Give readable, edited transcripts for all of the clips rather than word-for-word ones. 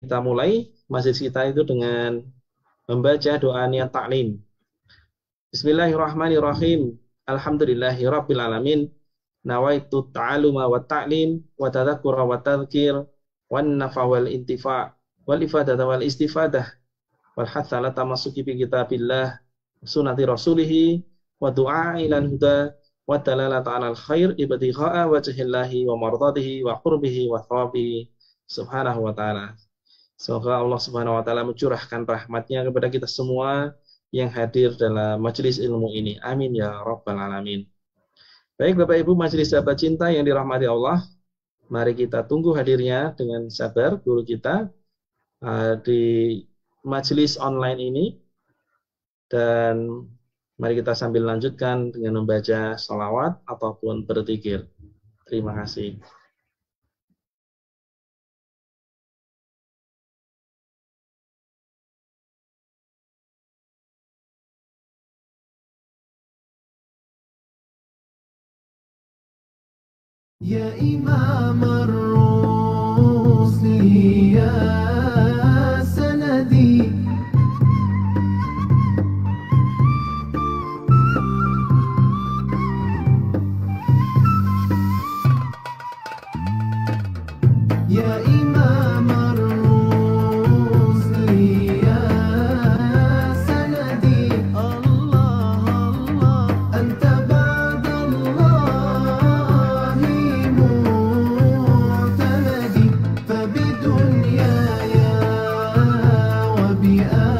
kita mulai majelis kita itu dengan membaca doa niat taklim. Bismillahirrahmanirrahim. Alhamdulillahi rabbil alamin. Nawaitu ta'aluma wa ta'lim wa tadzakkura wa tadhkir wan nafa wal intifa wal ifadata wal istifadah wal hatha ala tamassuki bi kitabillah sunnati rasulih wa du'a ilal huda wa dalalata 'alal khair ibtigha'a wajhillahi wa mardatihi wa qurbihi wa thawabihi subhanahu wa ta'ala. Semoga Allah Subhanahu wa taala mencurahkan rahmatnya kepada kita semua yang hadir dalam majelis ilmu ini. Amin ya rabbal alamin. Baik Bapak Ibu majelis sahabat cinta yang dirahmati Allah, mari kita tunggu hadirnya dengan sabar guru kita di majelis online ini, dan mari kita sambil lanjutkan dengan membaca sholawat ataupun berzikir. Terima kasih. Ya Imam ar-Rusli ya sanadi Ya Imam ar-Rusli ya sanadi Allah Allah anta ba'dallahi mu'tamadi fabidunyaya wa biakhirati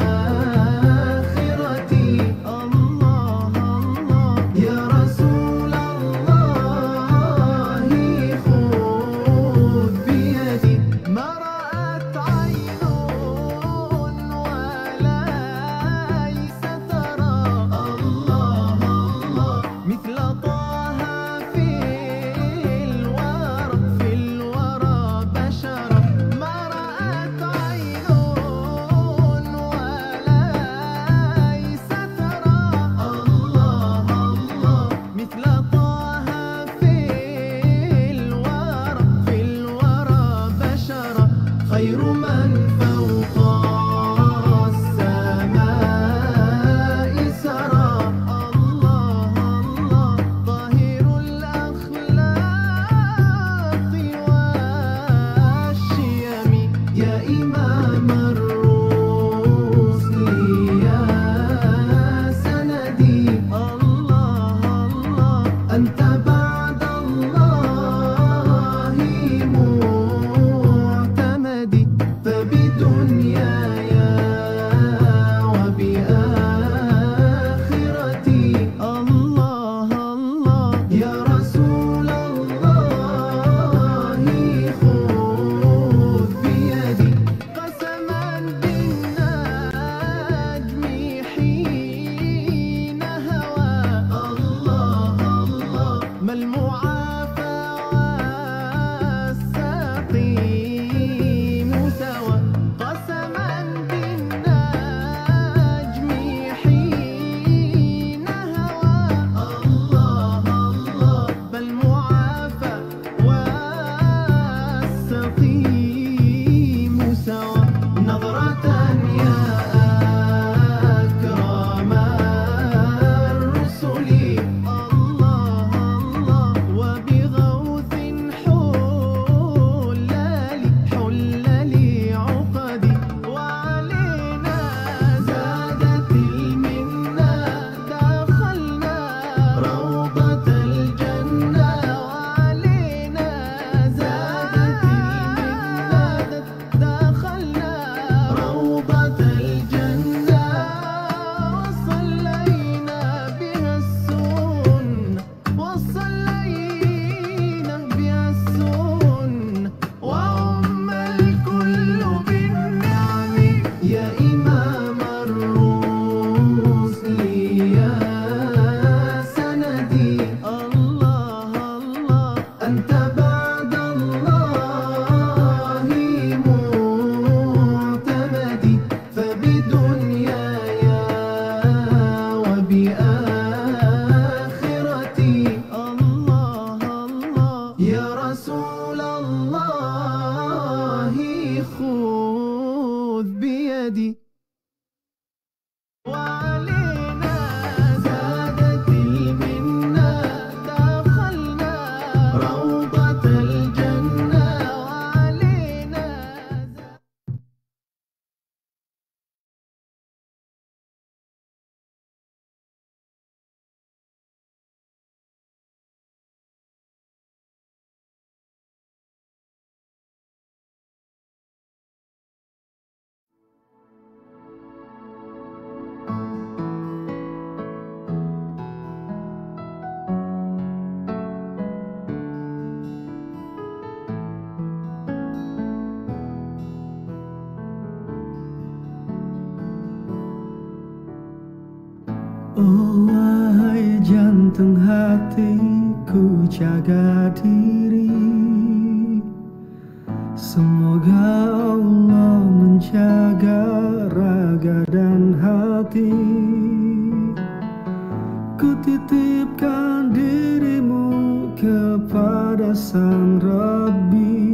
Allah Allah ya Rasulallahi khudh biyadi ma ra'at 'aynun wa laysa tara Allah Allah mithla taha fil wara bashara ma ra'at 'aynun wa laysa tara Allah Allah mithla taha fil wara bashara khairu man fawqa as-samaa'i sara Allah Allah tahirul akhlaqi wash-shiyami ya Imam ar-Rusli ya sanadi Allah Allah anta ba'dallahi mu'tamadi fabidunyaya wa biakhirati Allah Allah ya Rasulallahi khudh biyadi qasama بلدي وعلينا زادت المنة دخلنا روضة الجنة وعلينا Oh wahai jantung hatiku, jaga diri. Semoga Allah menjaga raga dan hati. Ku titipkan dirimu kepada Sang Rabbi.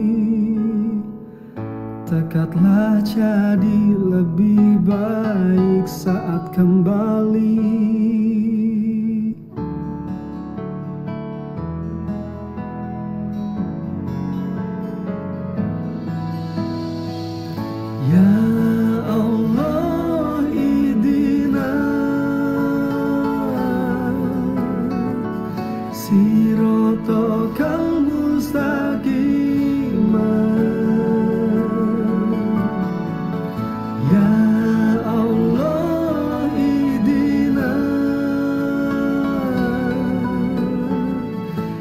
Tekadlah jadi lebih baik saat kembali. Ya Allah idina sirotokal mustaqimah. Ya Allah idina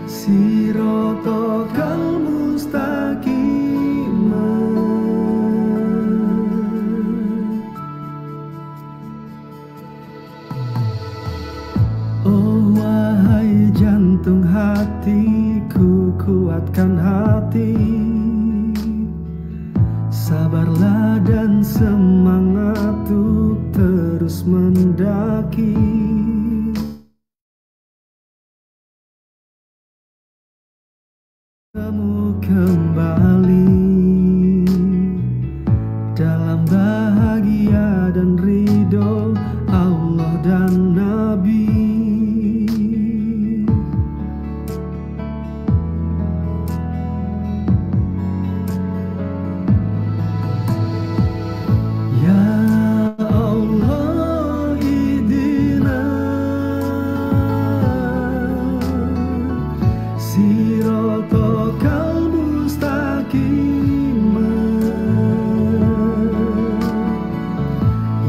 sirotokal mustaqimah. Oh wahai jantung hatiku, kuatkan hati. Sabarlah dan semangat untuk terus mendaki. Kamu kembali dalam bahagia dan ridho Allah dan Nabi. Ya Allah idina sirotokal mustaqimah.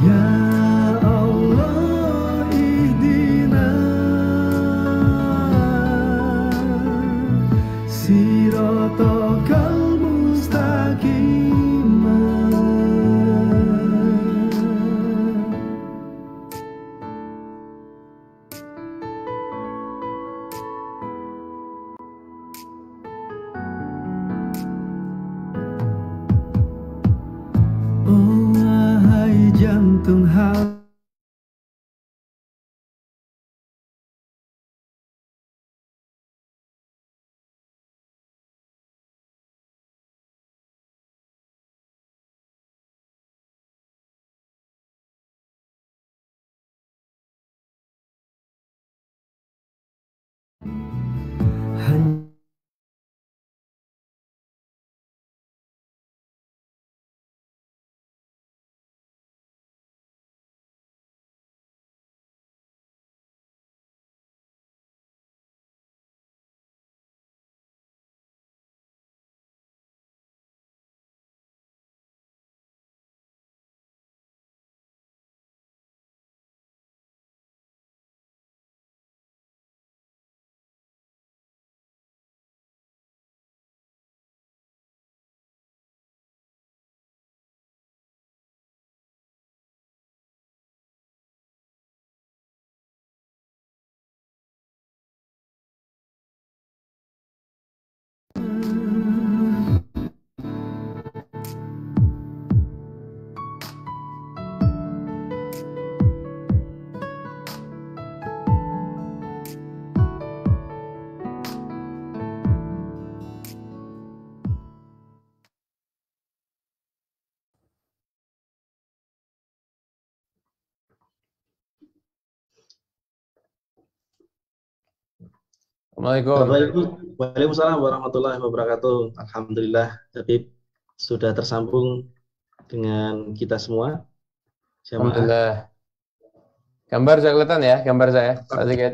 Ya Allah idina sirotokal mustaqimah. Oh wahai jantung hati. Assalamualaikum. Waalaikumsalam warahmatullahi wabarakatuh. Alhamdulillah, Habib sudah tersambung dengan kita semua, jamaah. Alhamdulillah. Gambar saya kelihatan ya, gambar saya. Pak Sigit.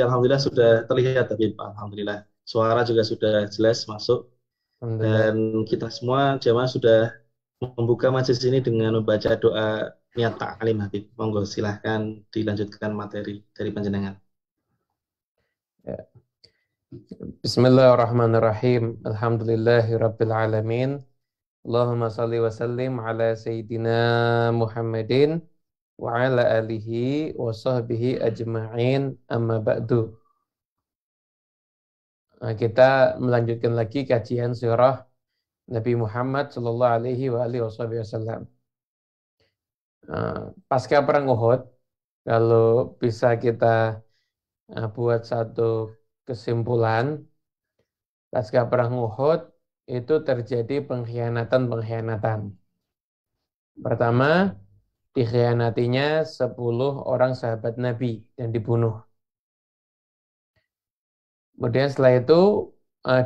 Alhamdulillah sudah terlihat, Habib. Alhamdulillah. Suara juga sudah jelas masuk. Alhamdulillah. Dan kita semua jamaah sudah membuka majelis ini dengan membaca doa niat ta'lim, Habib. Monggo silahkan dilanjutkan materi dari panjenengan. Ya. Bismillahirrahmanirrahim. Alhamdulillahirabbil alamin. Allahumma shalli wa sallim ala sayyidina Muhammadin wa ala alihi wa sahbihi ajma'in, amma ba'du. Kita melanjutkan lagi kajian sirah Nabi Muhammad sallallahu alaihi wa alihi wasallam. Pasca perang Uhud, kalau bisa kita buat satu kesimpulan, pasca perang Uhud itu terjadi pengkhianatan-pengkhianatan. Pertama, dikhianatinya 10 orang sahabat Nabi yang dibunuh. Kemudian setelah itu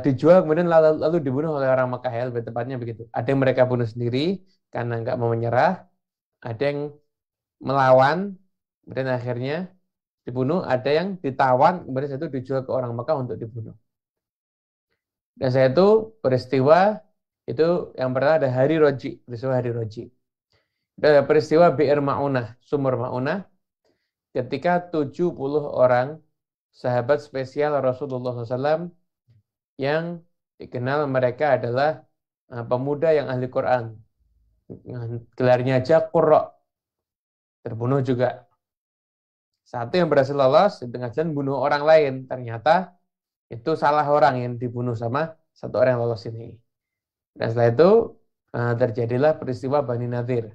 dijual, kemudian lalu dibunuh oleh orang Makkah, ya, lebih tepatnya begitu. Ada yang mereka bunuh sendiri karena nggak mau menyerah, ada yang melawan, kemudian akhirnya dibunuh, ada yang ditawan, kemudian itu dijual ke orang Makkah untuk dibunuh. Dan saya itu peristiwa itu yang pertama ada hari Roji, peristiwa hari Roji. Dan ada peristiwa Bi'r Ma'unah, sumur Ma'unah, ketika 70 orang sahabat spesial Rasulullah SAW yang dikenal mereka adalah pemuda yang ahli Quran. Gelarnya aja Qurra. Terbunuh juga. Satu yang berhasil lolos di tengah jalan bunuh orang lain. Ternyata itu salah orang yang dibunuh sama satu orang yang lolos ini. Dan setelah itu terjadilah peristiwa Bani Nadir.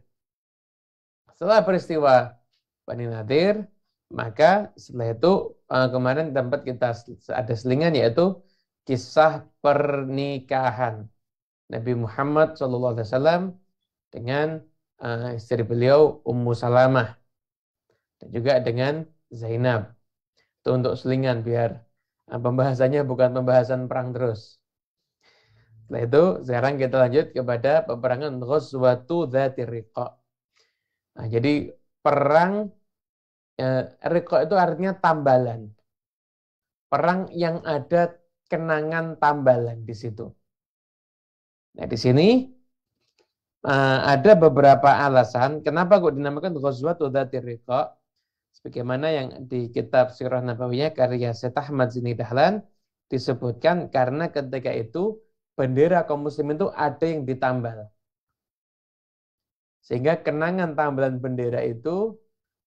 Setelah peristiwa Bani Nadir, maka setelah itu kemarin tempat kita ada selingan, yaitu kisah pernikahan Nabi Muhammad SAW dengan istri beliau Ummu Salamah dan juga dengan Zainab. Itu untuk selingan biar pembahasannya bukan pembahasan perang terus. Setelah itu sekarang kita lanjut kepada peperangan Ghazwatu Dzatir Riqa. Jadi perang Riqa itu artinya tambalan. Perang yang ada kenangan tambalan di situ. Nah, di sini ada beberapa alasan kenapa kok dinamakan Ghazwatu Dzatir Riqa. Sebagaimana yang di kitab Sirah Nabawiyah karya Syekh Ahmad Zini Dahlan disebutkan karena ketika itu bendera kaum muslimin itu ada yang ditambal. Sehingga kenangan tambalan bendera itu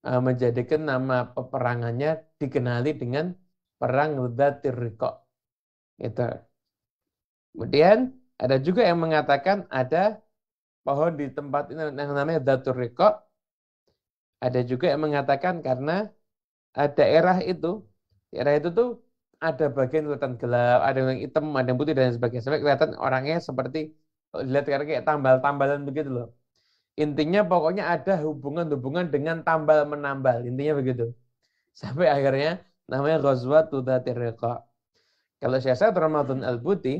menjadikan nama peperangannya dikenali dengan Perang Dzatir Riqa. Gitu. Kemudian ada juga yang mengatakan ada pohon di tempat ini yang namanya Dzatur Riqa. Ada juga yang mengatakan karena daerah itu tuh ada bagian kelihatan gelap, ada yang hitam, ada yang putih dan sebagainya. Sampai kelihatan orangnya seperti dilihat kayak tambal-tambalan begitu loh. Intinya pokoknya ada hubungan-hubungan dengan tambal menambal, intinya begitu. Sampai akhirnya namanya Ghazwatu Dzatir Riqa. Kalau Syekh Ramadan Al-Buti,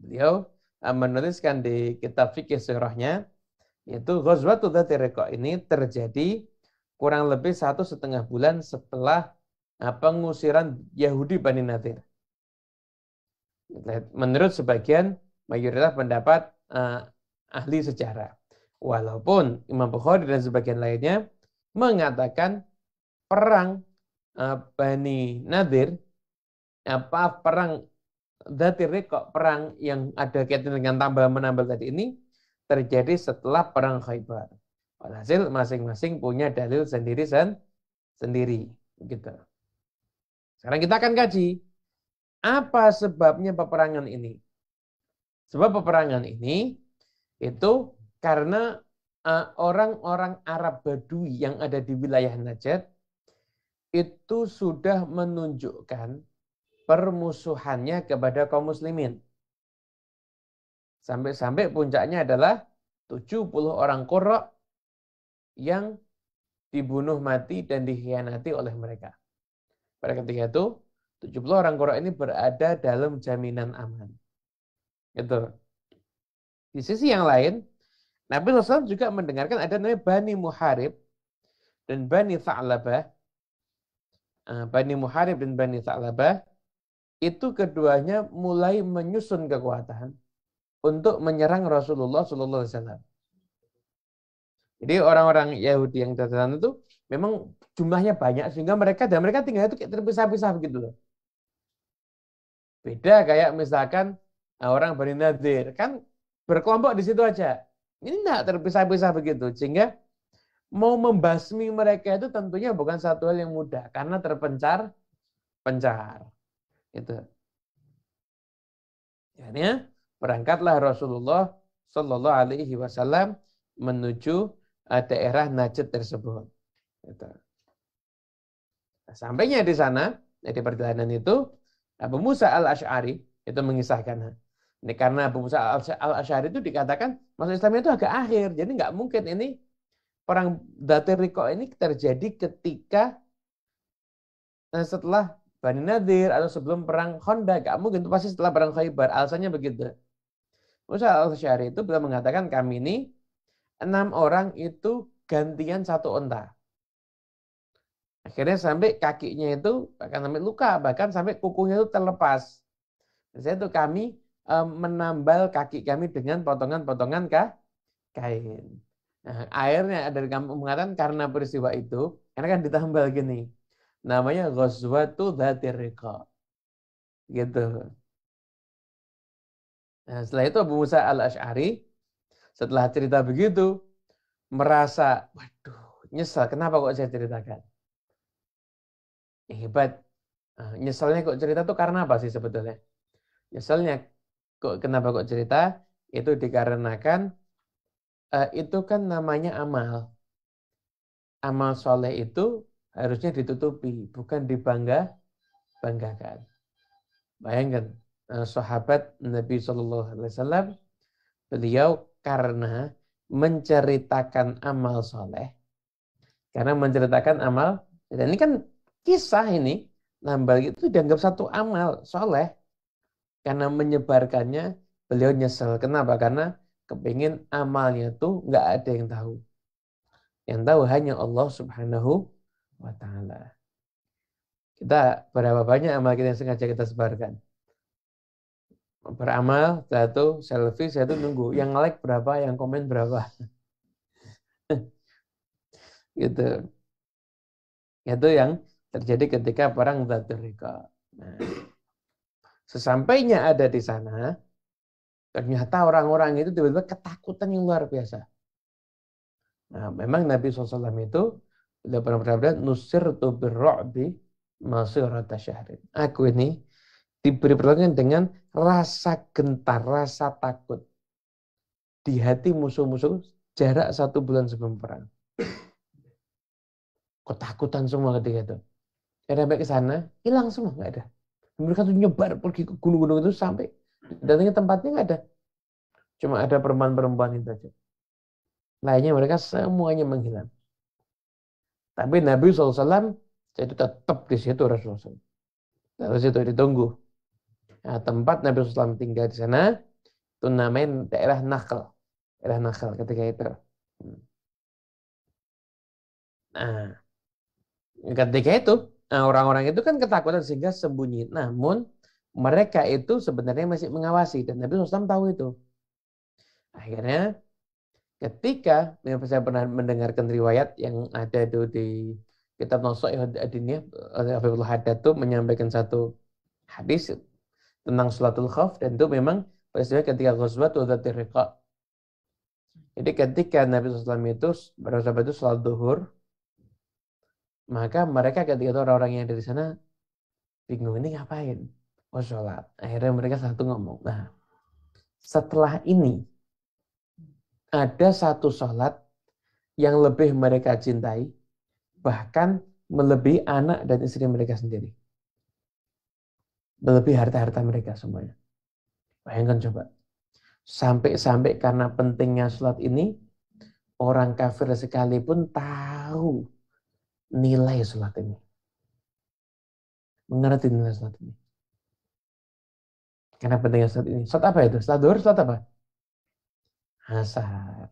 beliau menuliskan di kitab fikih sirahnya, yaitu Ghazwatu Dzatir Riqa ini terjadi kurang lebih 1,5 bulan setelah pengusiran Yahudi Bani Nadir. Menurut sebagian mayoritas pendapat ahli sejarah. Walaupun Imam Bukhari dan sebagian lainnya mengatakan perang Bani Nadir, perang Dzatir Riqa, perang yang ada kaitan dengan tambal menambal tadi ini terjadi setelah perang Khaybar. Walhasil masing-masing punya dalil sendiri. Gitu. Sekarang kita akan kaji apa sebabnya peperangan ini. Sebab peperangan ini itu karena orang-orang Arab Badui yang ada di wilayah Najd itu sudah menunjukkan permusuhannya kepada kaum muslimin. Sampai-sampai puncaknya adalah 70 orang Qurra yang dibunuh mati dan dikhianati oleh mereka. Pada ketika itu 70 orang qurra ini berada dalam jaminan aman. Itu. Di sisi yang lain, Nabi SAW juga mendengarkan ada namanya Bani Muharib dan Bani Tha'labah. Bani Muharib dan Bani Tha'labah itu keduanya mulai menyusun kekuatan untuk menyerang Rasulullah SAW. Jadi orang-orang Yahudi yang datang itu memang jumlahnya banyak sehingga mereka tinggal itu kayak terpisah-pisah begitu loh. Beda kayak misalkan orang Bani Nadir kan berkelompok di situ aja. Ini enggak terpisah-pisah begitu sehingga mau membasmi mereka itu tentunya bukan satu hal yang mudah karena terpencar-pencar. Itu. Akhirnya berangkatlah Rasulullah Shallallahu Alaihi Wasallam menuju daerah Najd tersebut. Gitu. Nah, sampainya di sana, di perjalanan itu, Abu Musa al-Ash'ari itu mengisahkan. Ini karena Abu Musa al-Ash'ari itu dikatakan masuk Islam itu agak akhir, jadi nggak mungkin ini perang Dhatir Riqa ini terjadi ketika setelah Bani Nadir atau sebelum perang Khandaq, nggak mungkin itu pasti setelah perang Khaybar. Alasannya begitu. Musa al-Ash'ari itu beliau mengatakan kami ini 6 orang itu gantian satu onta. Akhirnya sampai kakinya itu bahkan sampai luka, bahkan sampai kukunya itu terlepas. Saya itu kami menambal kaki kami dengan potongan-potongan kain. Nah, akhirnya dari kamu mengatakan karena peristiwa itu, karena kan ditambal gini. Namanya Ghazwatu Dhatir Riqa. Gitu. Nah, setelah itu Abu Musa al-Ash'ari setelah cerita begitu merasa, waduh, nyesal. Kenapa kok saya ceritakan? Hebat. Nyesalnya kok cerita tuh karena apa sih sebetulnya? Nyesalnya kenapa kok cerita? Itu dikarenakan itu kan namanya amal. Amal soleh itu harusnya ditutupi, bukan dibanggakan. Bayangkan, sahabat Nabi SAW, beliau karena menceritakan amal soleh, karena menceritakan amal, dan ini kan kisah ini, nambal itu dianggap satu amal soleh, karena menyebarkannya beliau nyesel. Kenapa? Karena kepingin amalnya tuh nggak ada yang tahu. Yang tahu hanya Allah Subhanahu wa Ta'ala. Kita berapa banyak amal kita yang sengaja kita sebarkan? Beramal, setelah itu selfie, saya tuh nunggu. Yang like berapa, yang komen berapa. Gitu. Itu yang terjadi ketika perang Dhatir Riqa. Nah, sesampainya ada di sana, ternyata orang-orang itu tiba-tiba ketakutan yang luar biasa. Nah, memang Nabi SAW itu sudah pernah bersabda, nusirtu birru'bi masirata syahrin. Aku ini diberi pertolongan dengan rasa gentar, rasa takut di hati musuh-musuh jarak 1 bulan sebelum perang. Ketakutan semua ketika itu. Saya sampai ke sana, hilang semua, nggak ada. Mereka tuh nyebar pergi ke gunung-gunung itu sampai datangnya tempatnya nggak ada. Cuma ada perempuan-perempuan itu aja. Lainnya mereka semuanya menghilang. Tapi Nabi SAW itu tetap di situ Rasulullah. Terus itu ditunggu. Nah, tempat Nabi SAW tinggal di sana itu namanya daerah Nakhl. Daerah Nakhl ketika itu. Nah, ketika itu orang-orang itu kan ketakutan sehingga sembunyi. Namun mereka itu sebenarnya masih mengawasi dan Nabi SAW tahu itu. Akhirnya ketika saya pernah mendengarkan riwayat yang ada itu di kitab Nasha'ih Ad-Diniyah, Habibullah Haddad itu menyampaikan satu hadis tentang salatul khauf dan itu memang peristiwa ketika Ghazwatul Dhatir Riqa. Jadi ketika Nabi SAW itu para sahabat itu salat zuhur, maka mereka ketika itu orang-orang yang ada di sana bingung ini ngapain? Oh sholat. Akhirnya mereka satu ngomong. Nah, setelah ini ada satu sholat yang lebih mereka cintai, bahkan melebihi anak dan istri mereka sendiri. Melebihi harta-harta mereka semuanya. Bayangkan coba. Sampai-sampai karena pentingnya sholat ini, orang kafir sekalipun tahu nilai sholat ini. mengerti nilai salat ini. Karena pentingnya salat ini. Salat apa itu? Salat duhur, salat apa? Asar.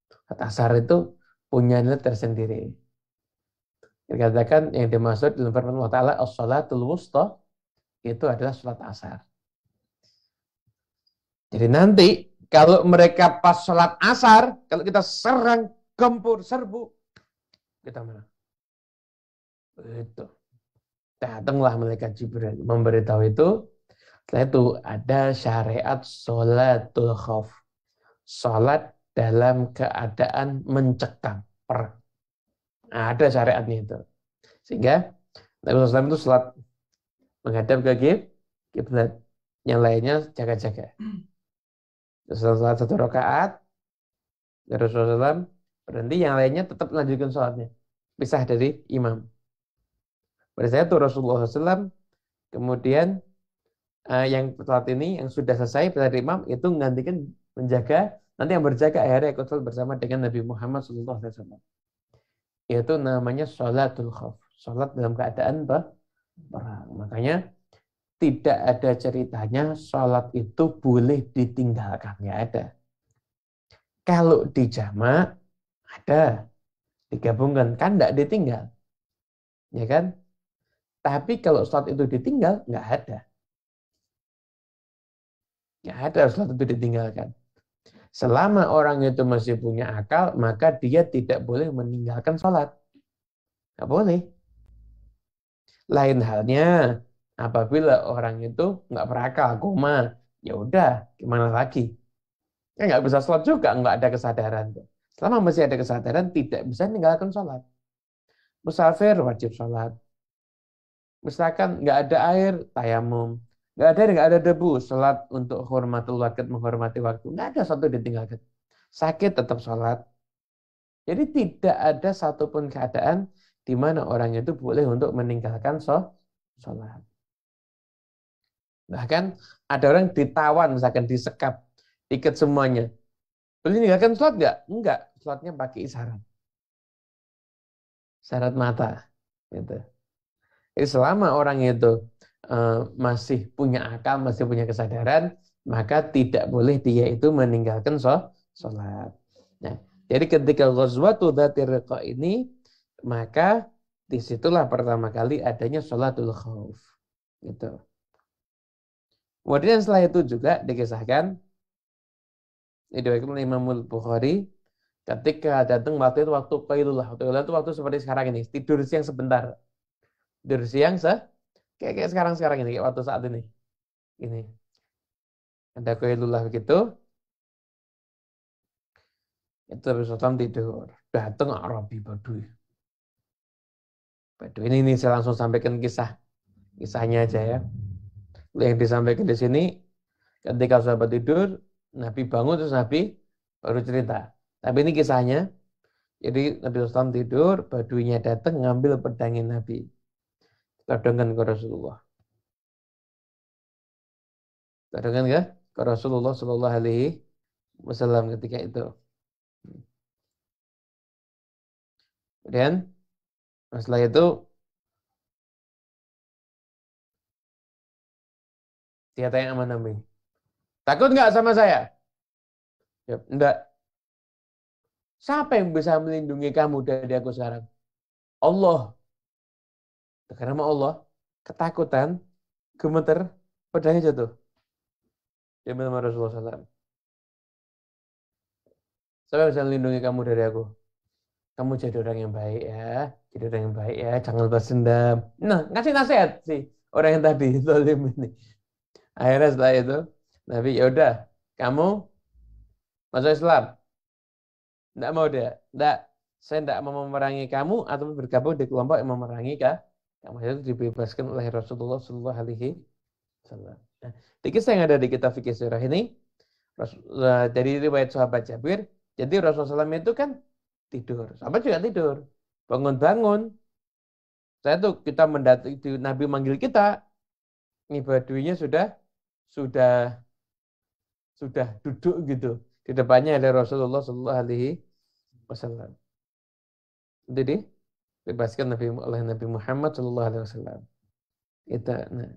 Salat asar itu punya nilai tersendiri. Dikatakan yang dimaksud dalam firman Allah Ta'ala as-salatul wusta itu adalah salat asar. Jadi nanti kalau mereka pas salat asar, kalau kita serang, gempur, serbu, kita menang. Itu. Datanglah malaikat Jibril memberitahu itu. Setelah itu ada syariat sholatul khauf. Sholat dalam keadaan mencekam. Nah, ada syariatnya itu. Sehingga Nabi SAW itu sholat menghadap ke kiblat. Yang lainnya jaga-jaga. Setelah sholat 1 rakaat, Rasulullah SAW berhenti, yang lainnya tetap melanjutkan sholatnya. Pisah dari imam. Pada saat itu Rasulullah SAW kemudian yang sholat ini yang sudah selesai pada imam itu menggantikan menjaga, nanti yang berjaga akhirnya ikut sholat bersama dengan Nabi Muhammad SAW. Itu namanya sholatul khauf, sholat dalam keadaan perang. Makanya tidak ada ceritanya sholat itu boleh ditinggalkan, nggak ada. Kalau dijamak ada, digabungkan kan nggak ditinggal, ya kan? Tapi kalau sholat itu ditinggal nggak ada. Nggak ada sholat itu ditinggalkan. Selama orang itu masih punya akal, maka dia tidak boleh meninggalkan sholat. Nggak boleh. Lain halnya, apabila orang itu nggak berakal, koma, ya udah, gimana lagi? Ya nggak bisa sholat juga, nggak ada kesadaran. Selama masih ada kesadaran, tidak bisa meninggalkan sholat. Musafir wajib sholat. Misalkan nggak ada air, tayamum. Nggak ada debu, sholat untuk hormatul waktu, menghormati waktu. Nggak ada satu ditinggalkan. Sakit tetap sholat. Jadi tidak ada satupun keadaan di mana orang itu boleh untuk meninggalkan sholat. Bahkan ada orang ditawan, misalkan disekap, ikat semuanya. Boleh meninggalkan sholat nggak? Enggak. Sholatnya pakai isyarat. Isyarat mata. Gitu. Jadi selama orang itu masih punya akal, masih punya kesadaran, maka tidak boleh dia itu meninggalkan sholat. Nah, jadi ketika ghazwatul Dzatir Riqa ini, maka disitulah pertama kali adanya sholatul khauf. Gitu. Kemudian setelah itu juga dikisahkan, diriwayatkan oleh Imam Bukhari, ketika datang waktu itu waktu qailullah. Waktu itu waktu seperti sekarang ini, tidur siang sebentar. Tidur siang kayak sekarang ini, kayak waktu saat ini. Ini. Ada qailullah begitu. Itu Nabi SAW tidur. Datang Arabi Badui. Badui ini saya langsung sampaikan kisahnya aja ya. Yang disampaikan di sini, ketika sahabat tidur, Nabi bangun terus Nabi baru cerita. Tapi ini kisahnya. Jadi Nabi SAW tidur, Baduinya datang ngambil pedangnya Nabi. Kadangkan ke Rasulullah. Kadangkan ke Rasulullah Sallallahu Alaihi Wasallam ketika itu. Kemudian setelah itu dia tanya sama Nabi, takut nggak sama saya? Ya, enggak. Siapa yang bisa melindungi kamu dari aku sekarang? Allah. Karena Allah ketakutan, gemeter, pedangnya jatuh. Dia bilang sama Rasulullah SAW, siapa yang bisa melindungi kamu dari aku? Kamu jadi orang yang baik ya, jadi orang yang baik ya, jangan balas dendam. Nah, ngasih nasihat sih orang yang tadi zalim ini. Akhirnya setelah itu, Nabi ya udah, kamu masuk Islam. Enggak mau dia, enggak. Saya tidak mau memerangi kamu atau bergabung di kelompok yang memerangi kamu. Itu dibebaskan oleh Rasulullah Sallallahu Alaihi Wasallam. Nah, di kisah yang ada di kitab fikih sirah ini, dari riwayat sahabat Jabir, jadi Rasulullah SAW itu kan tidur, sahabat juga tidur, bangun-bangun. Saya tuh kita mendati, Nabi manggil kita, ini baduinya sudah duduk gitu di depannya ada Rasulullah Sallallahu Alaihi Wasallam. Jadi bebaskan oleh Nabi Muhammad Sallallahu Alaihi Wasallam. Itu. Nah,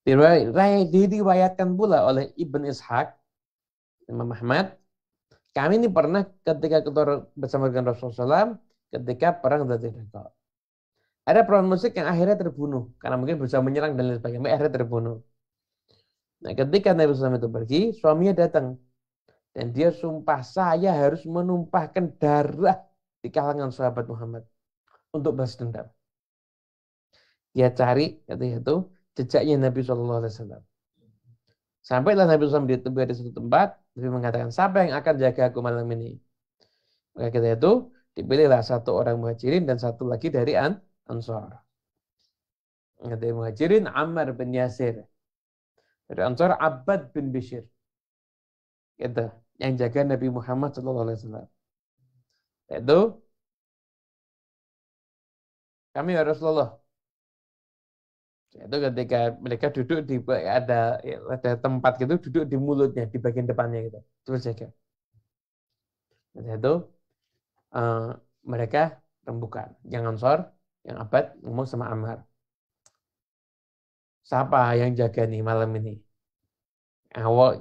diriwayatkan pula oleh Ibn Ishaq, Imam Ahmad, kami ini pernah ketika kita bersama dengan Rasulullah SAW, ketika perang Dzatul Riqa. Ada perawan musyrik yang akhirnya terbunuh karena mungkin berusaha menyerang dan lain sebagainya, akhirnya terbunuh. Nah, ketika Nabi SAW itu pergi, suaminya datang dan dia sumpah, saya harus menumpahkan darah di kalangan sahabat Muhammad untuk balas dendam. Dia cari ketika itu jejaknya Nabi SAW. Sampailah Nabi SAW di satu tempat, Nabi mengatakan, siapa yang akan jaga aku malam ini? Maka ketika itu dipilihlah satu orang Muhajirin dan satu lagi dari Ansar. Dari Muhajirin Ammar bin Yasir, dari Ansar Abbad bin Bishr. Itu yang jaga Nabi Muhammad SAW. Itu kami ya Rasulullah. Itu ketika mereka duduk di ada tempat gitu, duduk di mulutnya di bagian depannya gitu. Terus jaga. Itu mereka rembukan. Yang Ansar, yang Abbad ngomong sama Ammar. Siapa yang jaga nih malam ini?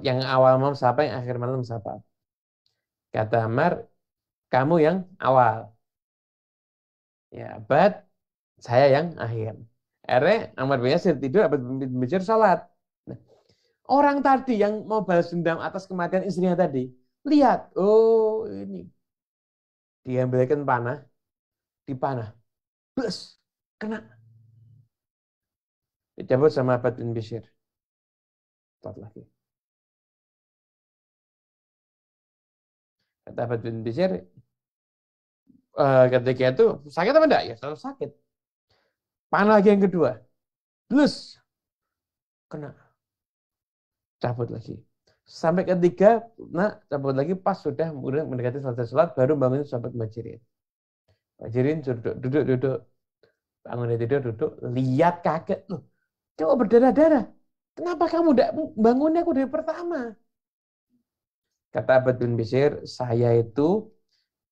Yang awal malam siapa, yang akhir malam siapa? Kata Ammar, kamu yang awal. Ya, Abbad, saya yang akhir. Akhirnya Ammar bin Yasir tidur, Abbad bin Bishr salat. Nah, orang tadi yang mau balas dendam atas kematian istrinya tadi, lihat, oh ini. Diambilkan panah, dipanah. Plus, kena. Dicabut sama Abbad bin Bishr. Salat lagi. Kata Abbad bin Bishr, ketika itu sakit apa enggak? Ya selalu sakit. Panah lagi yang kedua. Plus, kena. Cabut lagi. Sampai ketiga, cabut lagi pas sudah mendekati selesai sholat, baru bangun sahabat Muhajirin. Muhajirin duduk. Bangun dari tidur, duduk. Lihat kaget. Loh, coba berdarah-darah. Kenapa kamu tidak bangunnya aku dari pertama? Kata Abbad bin Bishr, saya itu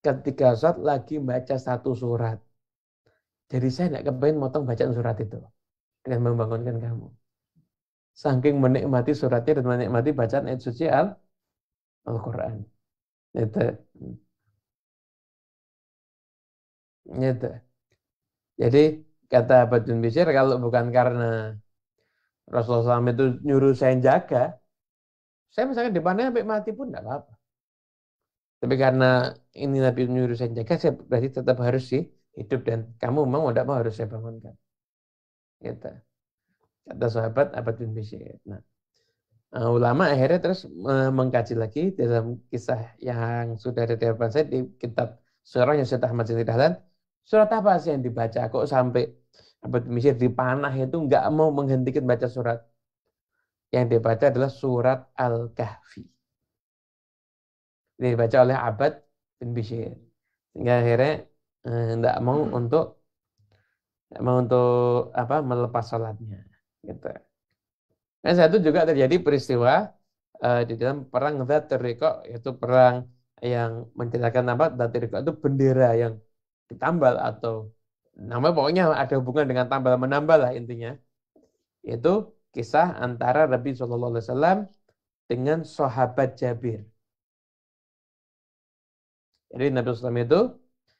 ketika sholat lagi baca satu surat. Jadi saya tidak kepengen motong bacaan surat itu dengan membangunkan kamu. Saking menikmati suratnya dan menikmati bacaan ayat suci Al-Quran. Itu. Jadi kata Abbad bin Bishr, kalau bukan karena Rasulullah SAW itu nyuruh saya jaga, saya misalkan depannya sampai mati pun tidak apa-apa. Tapi karena ini Nabi nyuruh saya jaga, saya berarti tetap harus sih hidup dan kamu mau tidak mau harus saya bangunkan. Gitu. Kata sahabat Abbad bin Bishr. Nah, ulama akhirnya terus mengkaji lagi dalam kisah yang sudah ada di depan saya di kitab surah yang sudah Ahmad Zahid Dahlan. Surat apa sih yang dibaca? Kok sampai Abbad bin Bishr dipanah itu nggak mau menghentikan baca surat? Yang dibaca adalah surat Al-Kahfi. Dibaca oleh Abbad bin Bishr. Sehingga akhirnya nggak mau untuk melepas sholatnya. Gitu. Dan saat itu juga terjadi peristiwa di dalam perang Dzatul Riqa, yaitu perang yang menceritakan Dzatul Riqa itu bendera yang ditambal atau namanya pokoknya ada hubungan dengan tambal menambal lah intinya. Itu kisah antara Nabi SAW dengan sahabat Jabir. Jadi Nabi SAW itu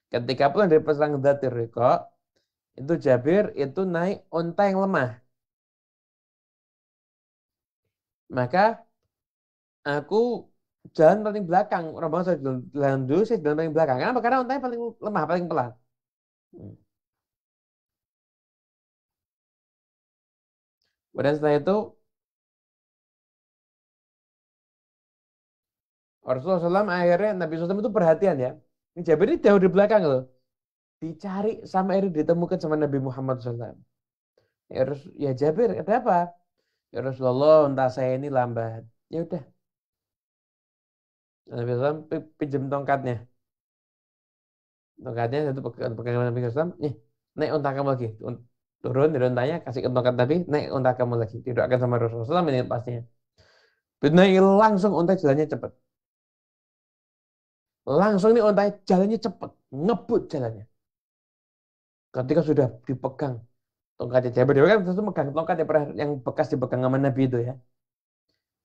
ketika pulang dari perang Dzatul Riqa, itu Jabir itu naik unta yang lemah. Maka aku jalan paling belakang. Rombongan saya jalan dulu, saya jalan paling belakang. Kenapa? Karena untanya paling lemah, paling pelan. Kemudian setelah itu Rasulullah SAW akhirnya Nabi SAW itu perhatian ya. Ini Jabir ini jauh di belakang loh. Dicari sampai akhirnya ditemukan sama Nabi Muhammad SAW. Ya Jabir, ada apa? Ya Rasulullah, unta saya ini lambat. Ya udah. Nabi SAW pinjam tongkatnya. Tongkatnya satu pegangan Nabi SAW. Nih, naik unta kamu lagi. Turun dari untanya, kasih ke tongkat Nabi, naik unta kamu lagi. Didoakan sama Rasulullah SAW ini pasnya. Naik langsung unta jalannya cepat. Langsung ini unta jalannya cepat. Ngebut jalannya. Ketika sudah dipegang Tongkatnya Jabir dia kan terus megang tongkat yang bekas dipegang sama Nabi itu ya.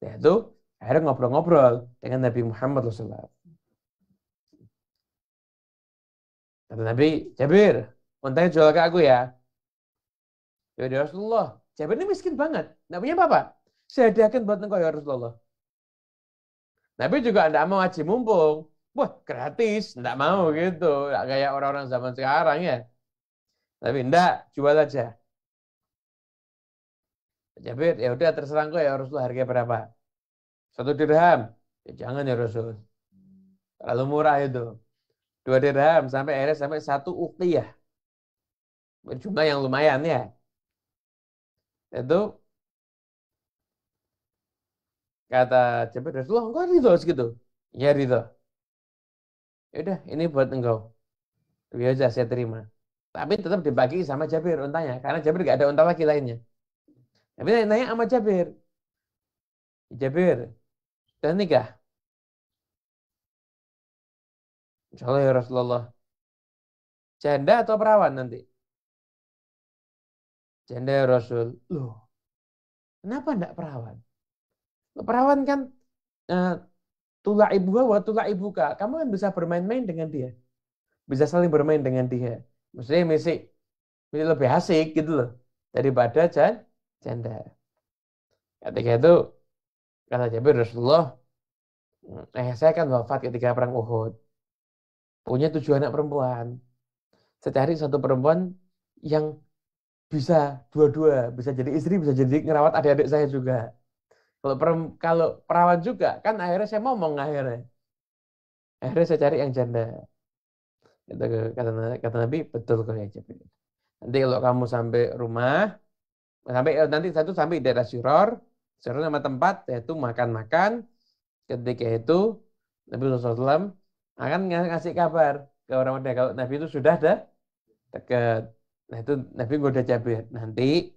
Ya itu akhirnya ngobrol-ngobrol dengan Nabi Muhammad SAW. Kata Nabi, Jabir, untanya jual ke aku ya. Ya Rasulullah, Jabir ini miskin banget, nggak punya apa-apa. Saya hadiahkan buat engkau ya Rasulullah. Nabi juga tidak mau haji mumpung. Wah, gratis, tidak mau gitu. Nggak kayak orang-orang zaman sekarang ya. Tapi enggak, jual aja. Jabir, ya udah terserah engkau ya Rasulullah, harganya berapa? 1 dirham. Ya, jangan ya Rasul. Terlalu murah itu. 2 dirham sampai akhirnya sampai 1 uqiyah. Berjumlah yang lumayan ya. Itu kata Jabir, Rasulullah, engkau ridho segitu? Ya ridho. Ya udah, ini buat engkau. Biasa saya terima. Tapi tetap dibagi sama Jabir untanya. Karena Jabir gak ada unta lagi lainnya. Tapi nanya sama Jabir. Jabir, sudah nikah? Insya Allah ya Rasulullah. Janda atau perawan nanti? Janda ya Rasul. Loh, kenapa enggak perawan? Perawan kan uh, tula ibuha wa tula ibuka. Kamu kan bisa bermain-main dengan dia. Bisa saling bermain dengan dia. Maksudnya masih lebih asik gitu loh. Daripada janda. Ketika itu kata Jabir, Rasulullah, saya kan wafat ketika perang Uhud. Punya 7 anak perempuan. Saya cari satu perempuan yang bisa dua-dua, bisa jadi istri, bisa jadi ngerawat adik-adik saya juga. Kalau perawan juga, kan akhirnya saya ngomong akhirnya. Akhirnya saya cari yang janda. Itu kata Nabi, betul kok ya Jabir. Nanti kalau kamu sampai rumah, nanti satu sampai daerah Syiror nama tempat, yaitu makan-makan. Ketika itu Nabi SAW akan ngasih kabar ke orang Madinah kalau Nabi itu sudah ada dekat. Nah itu Nabi goda Jabir. Nanti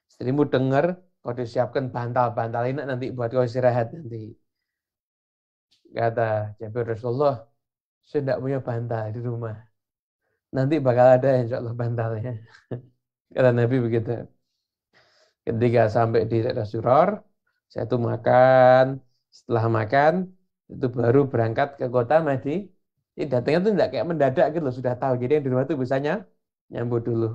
istrimu dengar kau disiapkan bantal-bantal ini nanti buat kau istirahat nanti. Kata Jabir, Rasulullah, saya tidak punya bantal di rumah. Nanti bakal ada insya Allah bantalnya. Kata Nabi begitu. Ketika sampai di daerah Suror, saya tuh makan. Setelah makan, itu baru berangkat ke kota Madinah. Jadi datangnya tuh tidak kayak mendadak gitu loh, sudah tahu. Jadi yang di rumah tuh bisanya nyambut dulu.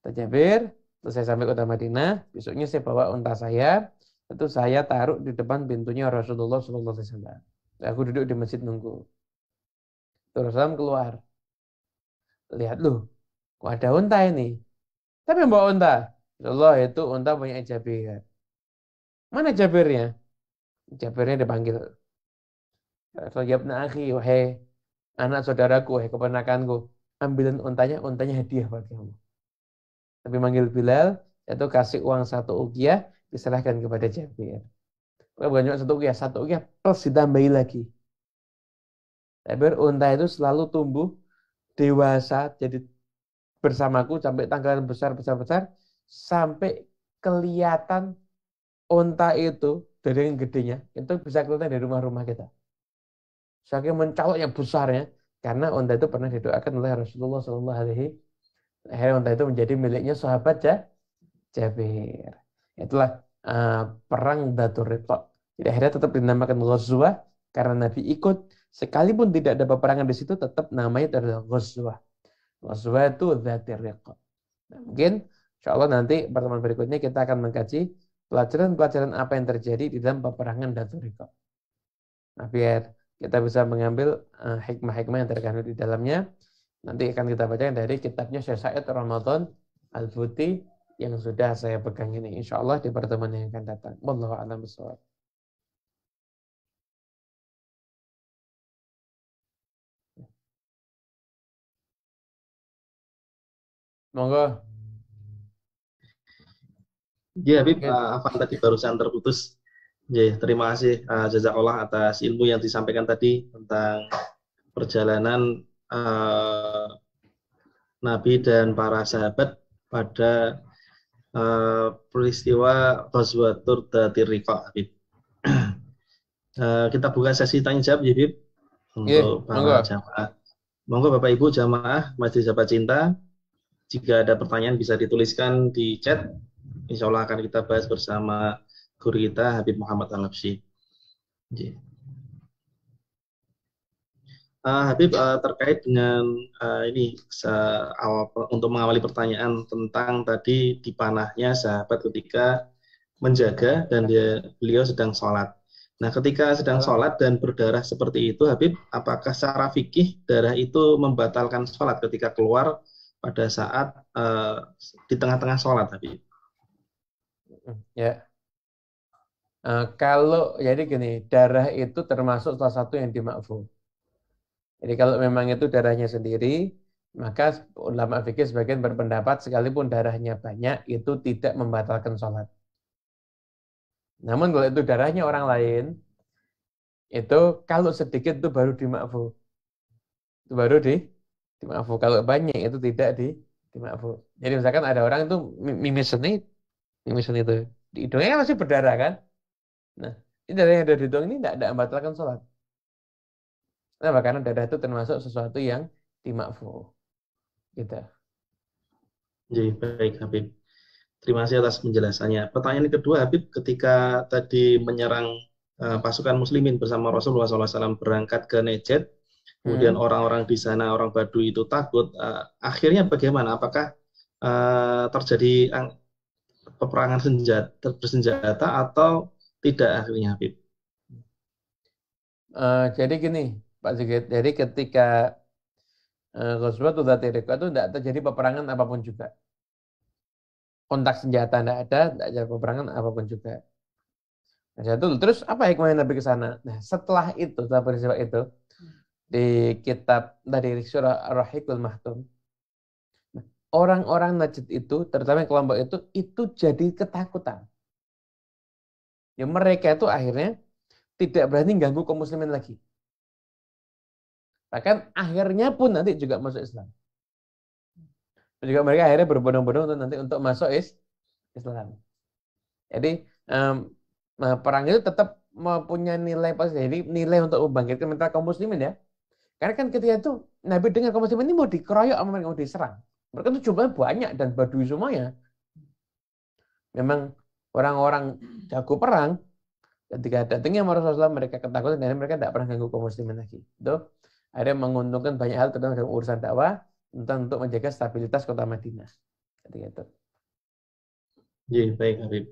Kata Jabir, terus saya sampai kota Madinah, besoknya saya bawa unta saya, itu saya taruh di depan pintunya Rasulullah SAW. Aku duduk di masjid nunggu. Terus Rasulullah keluar. Lihat loh, kok ada unta ini? Tapi yang bawa unta. Rasulullah itu unta punya Jabir. Mana Jabirnya? Jabirnya dipanggil. Rasulullah, ya akhi, wahai anak saudaraku, wahai keponakanku, ambilin untanya hadiah buat kamu. Tapi manggil Bilal, itu kasih uang 1 uqiyah, diserahkan kepada Jabir. Bukan cuma 1 uqiyah plus ditambahi lagi. Jabir, unta itu selalu tumbuh dewasa, jadi bersamaku sampai tanggalan besar, sampai kelihatan unta itu dari yang gedenya, itu bisa kelihatan dari rumah-rumah kita. Saking mencolok yang besarnya, karena unta itu pernah didoakan oleh Rasulullah SAW. Akhirnya unta itu menjadi miliknya sahabat Jabir. Itulah perang Dzatur Riqa'. Jadi akhirnya tetap dinamakan Ghazwah karena Nabi ikut. Sekalipun tidak ada peperangan di situ, tetap namanya adalah Ghazwah. Ghazwah itu Dzatur Riqa'. Nah, mungkin insya Allah nanti pertemuan berikutnya kita akan mengkaji pelajaran-pelajaran apa yang terjadi di dalam peperangan Dzatur Riqa'. Nah, biar kita bisa mengambil hikmah-hikmah yang terkandung di dalamnya. Nanti akan kita baca dari kitabnya Syekh Said Ramadan Al-Futi yang sudah saya pegang ini. Insya Allah di pertemuan yang akan datang. Wallahu a'lam bishawab. Monggo. Ya, Habib, Afan tadi barusan terputus. Ya, terima kasih jazakallah atas ilmu yang disampaikan tadi tentang perjalanan Nabi dan para sahabat pada peristiwa Ghazwatur Dzatir Riqa', Habib. Kita buka sesi tanya jawab, ya, Habib, untuk para jamaah. Monggo Bapak Ibu jamaah Majelis Sahabat Cinta, Jika ada pertanyaan bisa dituliskan di chat. Insya Allah akan kita bahas bersama guru kita Habib Muhammad Al-Habsyi. Habib, terkait dengan ini untuk mengawali pertanyaan tentang tadi dipanahnya sahabat ketika menjaga dan beliau sedang sholat. Nah, ketika sedang sholat dan berdarah seperti itu, Habib, apakah secara fikih darah itu membatalkan sholat ketika keluar pada saat di tengah-tengah sholat, Habib? Ya, kalau jadi gini, darah itu termasuk salah satu yang dimakfu. Jadi kalau memang itu darahnya sendiri, maka ulama fikih sebagian berpendapat sekalipun darahnya banyak itu tidak membatalkan sholat. Namun kalau itu darahnya orang lain, itu kalau sedikit itu baru dimakfu. Itu baru dimakfu. Kalau banyak itu tidak dimakfu. Jadi misalkan ada orang itu mimisan itu di hidungnya kan masih berdarah kan. Nah, ini darah yang ada di hidung ini tidak membatalkan sholat. Kenapa? Karena darah itu termasuk sesuatu yang dimakfu. Gitu. Jadi baik, Habib. Terima kasih atas penjelasannya. Pertanyaan kedua, Habib, ketika tadi menyerang pasukan muslimin bersama Rasulullah SAW berangkat ke Najd, kemudian orang-orang di sana, orang Baduy itu takut, akhirnya bagaimana? Apakah terjadi peperangan bersenjata atau tidak akhirnya, Habib? Jadi gini, Pak Sigit, jadi ketika Ghazwatul Dzati Riqah itu tidak terjadi peperangan apapun juga. Kontak senjata tidak ada peperangan apapun juga. Nah, terus apa hikmahnya Nabi ke sana? Nah, setelah itu, setelah peristiwa itu, di kitab dari surah Ar-Rahiqul Mahtum, orang-orang Najd itu, terutama kelompok itu jadi ketakutan. Ya, mereka itu akhirnya tidak berani ganggu kaum muslimin lagi. Bahkan akhirnya pun nanti juga masuk Islam. Juga mereka akhirnya berbondong-bondong untuk masuk Islam. Jadi perang itu tetap mempunyai nilai positif. Jadi nilai untuk membangkitkan mental kaum muslimin ya. Karena kan ketika itu Nabi dengar kaum muslimin ini mau dikeroyok sama mereka, mau diserang. Mereka itu jumlahnya banyak dan Baduy semuanya. Memang orang-orang jago perang. Ketika datangnya Rasulullah mereka ketakutan dan mereka tidak pernah ganggu kaum muslimin lagi. Itu ada menguntungkan banyak hal terutama dalam urusan dakwah tentang untuk menjaga stabilitas kota Madinah. Ketika itu. Ya, baik, Habib.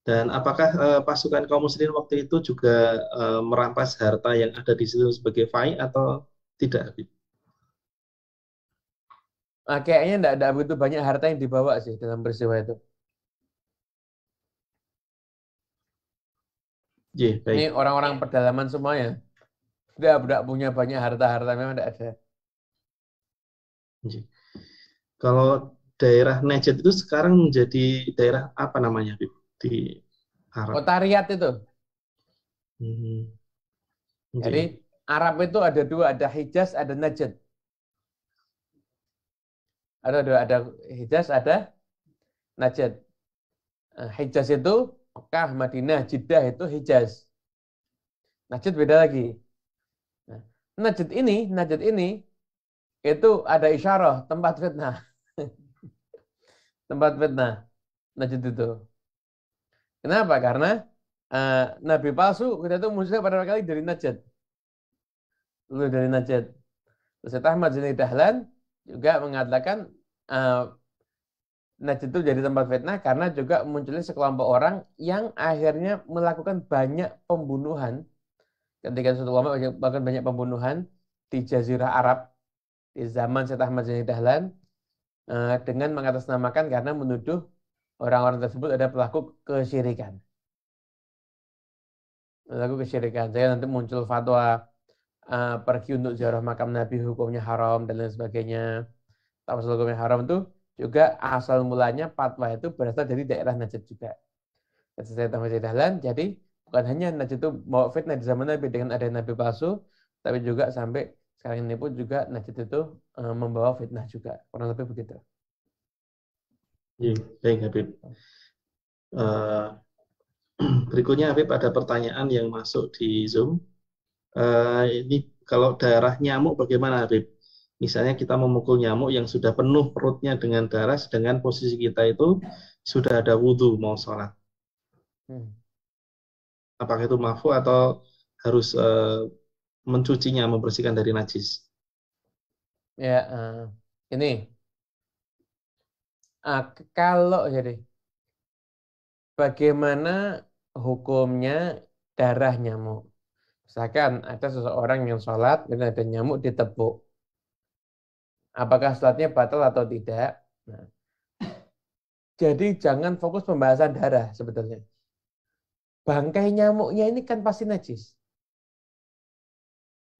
Dan apakah pasukan kaum muslimin waktu itu juga merampas harta yang ada di situ sebagai fai atau tidak, Habib? Nah, kayaknya tidak ada begitu banyak harta yang dibawa sih dalam peristiwa itu. Ya, baik. Ini orang-orang pedalaman semuanya. Tidak punya banyak harta-harta, memang tidak ada. Ya. Kalau daerah Najd itu sekarang menjadi daerah apa namanya, Habib? Di Arab. Kota Riyadh itu. Jadi Arab itu ada dua, ada Hijaz, ada Najd. Ada Hijaz, ada Najd. Hijaz itu Mekah, Madinah, Jeddah itu Hijaz. Najd beda lagi. Nah, Najd ini itu ada isyarah tempat fitnah. Tempat fitnah. Najd itu. Kenapa? Karena Nabi palsu kita itu muncul pada kali dari Najd. Dulu dari Najd. Ustaz Ahmad Zaini Dahlan juga mengatakan Najd itu jadi tempat fitnah karena juga munculnya sekelompok orang yang akhirnya melakukan banyak pembunuhan ketika suatu ulama bahkan banyak pembunuhan di Jazirah Arab di zaman Ustaz Ahmad Zaini Dahlan dengan mengatasnamakan karena menuduh orang-orang tersebut ada pelaku kesyirikan. Pelaku kesyirikan. Saya nanti muncul fatwa pergi untuk ziarah makam Nabi hukumnya haram dan lain sebagainya. Tawasul hukumnya haram itu juga asal mulanya fatwa itu berasal dari daerah Najd juga. Saya tambah Dahlan, jadi bukan hanya Najd itu bawa fitnah di zaman Nabi dengan ada Nabi palsu, tapi juga sampai sekarang ini pun juga Najd itu membawa fitnah juga. Kurang lebih begitu. Ya, baik, Habib. Berikutnya, Habib, ada pertanyaan yang masuk di Zoom. Ini kalau daerah nyamuk bagaimana, Habib? Misalnya kita memukul nyamuk yang sudah penuh perutnya dengan darah, sedangkan posisi kita itu sudah ada wudhu mau sholat. Hmm. Apakah itu mafu atau harus mencucinya, membersihkan dari najis? Ya, ini kalau jadi bagaimana hukumnya darah nyamuk? Misalkan ada seseorang yang sholat dan ada nyamuk ditepuk. Apakah sholatnya batal atau tidak? Nah, jadi jangan fokus pembahasan darah sebetulnya. Bangkai nyamuknya ini kan pasti najis.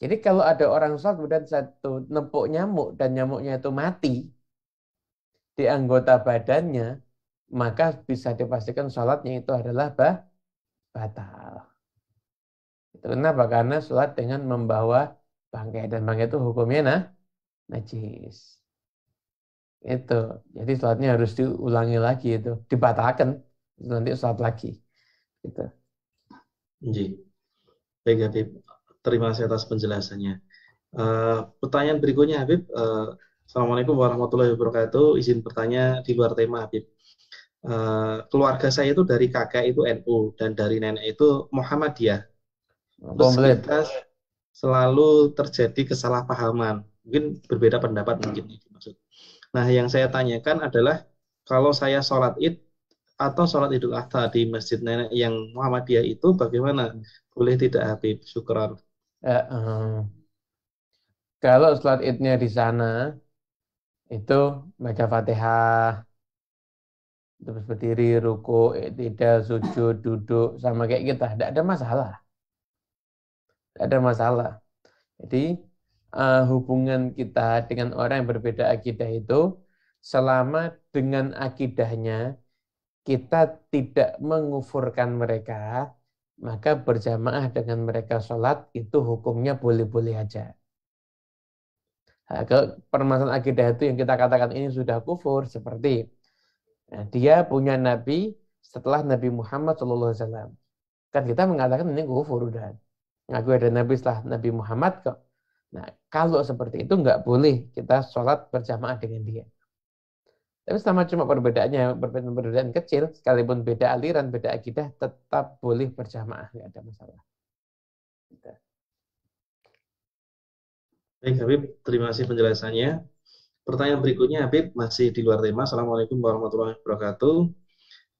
Jadi kalau ada orang sholat kemudian satu nempuk nyamuk dan nyamuknya itu mati di anggota badannya, maka bisa dipastikan sholatnya itu adalah batal. Itu kenapa? Karena sholat dengan membawa bangkai dan bangkai itu hukumnya najis. Itu. Jadi sholatnya harus diulangi lagi itu, dibatalkan nanti sholat lagi. Gitu. Ji. Baik, Habib. Terima kasih atas penjelasannya. Pertanyaan berikutnya, Habib. Assalamualaikum warahmatullahi wabarakatuh. Izin bertanya di luar tema, Habib. Keluarga saya itu dari kakek itu NU dan dari nenek itu Muhammadiyah. Terus Komplit. kita selalu terjadi kesalahpahaman. Mungkin berbeda pendapat mungkin itu maksud. Nah, yang saya tanyakan adalah kalau saya sholat Id atau sholat Idul Adha di masjid nenek yang Muhammadiyah itu bagaimana? Boleh tidak, Habib? Syukran. Kalau sholat idnya di sana itu baca Fatihah, terus berdiri, ruku, tidak, sujud, duduk, sama kayak kita, tidak ada masalah. Tidak ada masalah. Jadi hubungan kita dengan orang yang berbeda akidah itu selama dengan akidahnya kita tidak mengufurkan mereka, maka berjamaah dengan mereka sholat itu hukumnya boleh-boleh aja. Nah, permasalahan akidah itu yang kita katakan ini sudah kufur seperti dia punya nabi setelah Nabi Muhammad SAW. Kan kita mengatakan ini kufur udah. Ngaku ada nabi setelah Nabi Muhammad kok. Nah, kalau seperti itu nggak boleh kita sholat berjamaah dengan dia. Tapi sama cuma perbedaan kecil, sekalipun beda aliran, beda akidah, tetap boleh berjamaah, nggak ada masalah. Gitu. Baik, Habib. Terima kasih penjelasannya. Pertanyaan berikutnya, Habib, masih di luar tema. Assalamualaikum warahmatullahi wabarakatuh.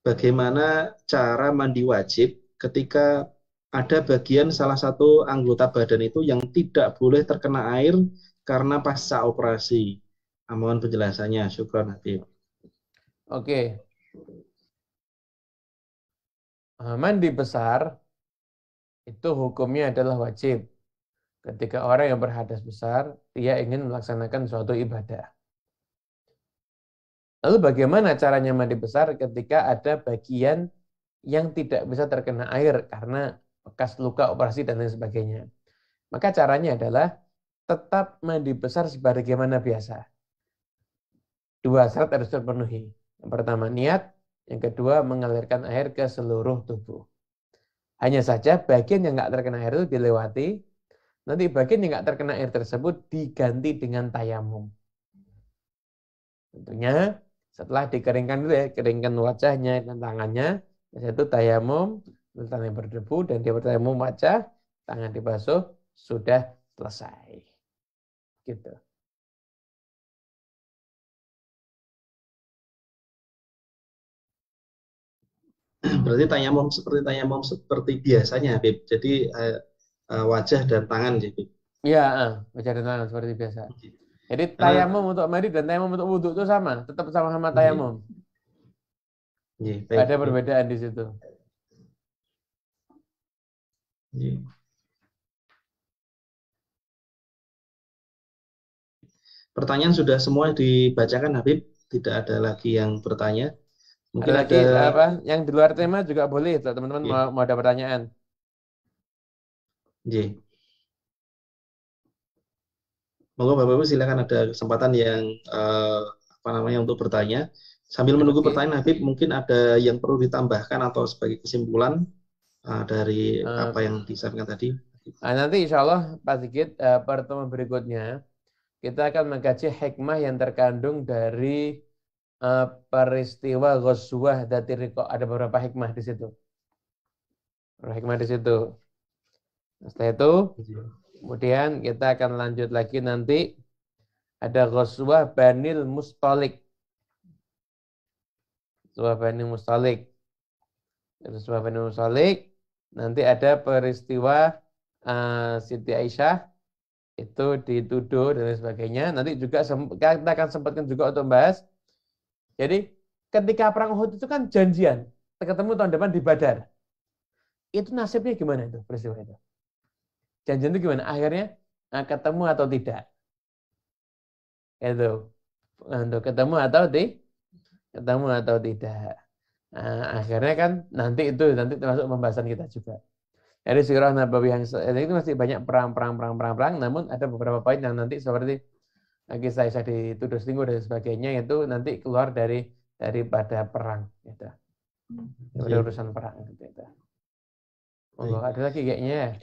Bagaimana cara mandi wajib ketika ada bagian salah satu anggota badan itu yang tidak boleh terkena air karena pasca operasi? Mohon penjelasannya. Syukran, Habib. Oke. Mandi besar itu hukumnya adalah wajib. Ketika orang yang berhadas besar, dia ingin melaksanakan suatu ibadah. Lalu bagaimana caranya mandi besar ketika ada bagian yang tidak bisa terkena air karena bekas luka, operasi, dan lain sebagainya? Maka caranya adalah tetap mandi besar sebagaimana biasa. Dua syarat harus terpenuhi. Yang pertama niat, yang kedua mengalirkan air ke seluruh tubuh. Hanya saja bagian yang nggak terkena air itu dilewati, nanti bagian yang nggak terkena air tersebut diganti dengan tayamum. Tentunya setelah dikeringkan dulu ya, keringkan wajahnya dan tangannya, yaitu tayamum, tangan yang berdebu dan dia bertayamum wajah, tangan dibasuh, sudah selesai. Gitu. Berarti tayamum seperti biasanya, Habib. Jadi wajah dan tangan, Habib. Iya, wajah dan tangan seperti biasa. Jadi tayamum untuk mandi dan tayamum untuk wudhu itu sama, tetap sama-sama tayamum. Ada perbedaan di situ. Pertanyaan sudah semua dibacakan, Habib. Tidak ada lagi yang bertanya. Mungkin ada lagi apa? Yang di luar tema juga boleh, teman-teman mau ada pertanyaan. Monggo Bapak Ibu silakan, ada kesempatan yang untuk bertanya. Sambil menunggu pertanyaan, Habib, mungkin ada yang perlu ditambahkan atau sebagai kesimpulan dari apa yang disampaikan tadi. Nanti insya Allah Pak Sigit pertemuan berikutnya kita akan mengkaji hikmah yang terkandung dari peristiwa Ghazwah Dzatir Riqa. Ada beberapa hikmah di situ. Beberapa hikmah di situ. Nah, setelah itu, kemudian kita akan lanjut lagi nanti ada Ghazwah Banil Mustalik. Ghazwah Banil Mustalik. Ghazwah Banil Mustalik. Nanti ada peristiwa Siti Aisyah itu dituduh dan lain sebagainya. Nanti juga kita akan sempatkan juga untuk membahas. Jadi ketika perang Uhud itu kan janjian, ketemu tahun depan di Badar. Itu nasibnya gimana itu peristiwa itu? Janjian itu gimana? Akhirnya ketemu atau tidak? Itu untuk ketemu atau tidak. Nah, akhirnya kan nanti termasuk pembahasan kita juga. Jadi sirah Nabawi yang itu masih banyak perang, namun ada beberapa poin yang nanti seperti kisah Aisyah dituduh selingkuh dan sebagainya itu nanti keluar daripada perang gitu. Daripada urusan perang gitu. Oh, ada lagi kayaknya.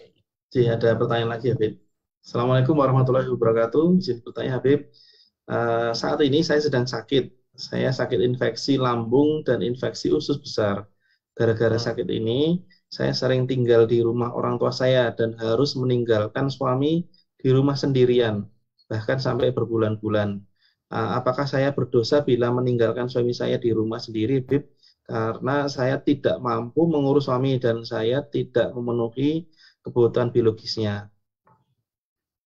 Jadi ada pertanyaan lagi Habib. Assalamualaikum warahmatullahi wabarakatuh. Izin bertanya Habib. Saat ini saya sedang sakit. Saya sakit infeksi lambung dan infeksi usus besar. Gara-gara sakit ini, saya sering tinggal di rumah orang tua saya dan harus meninggalkan suami di rumah sendirian, bahkan sampai berbulan-bulan. Apakah saya berdosa bila meninggalkan suami saya di rumah sendiri, Bib? Karena saya tidak mampu mengurus suami dan saya tidak memenuhi kebutuhan biologisnya.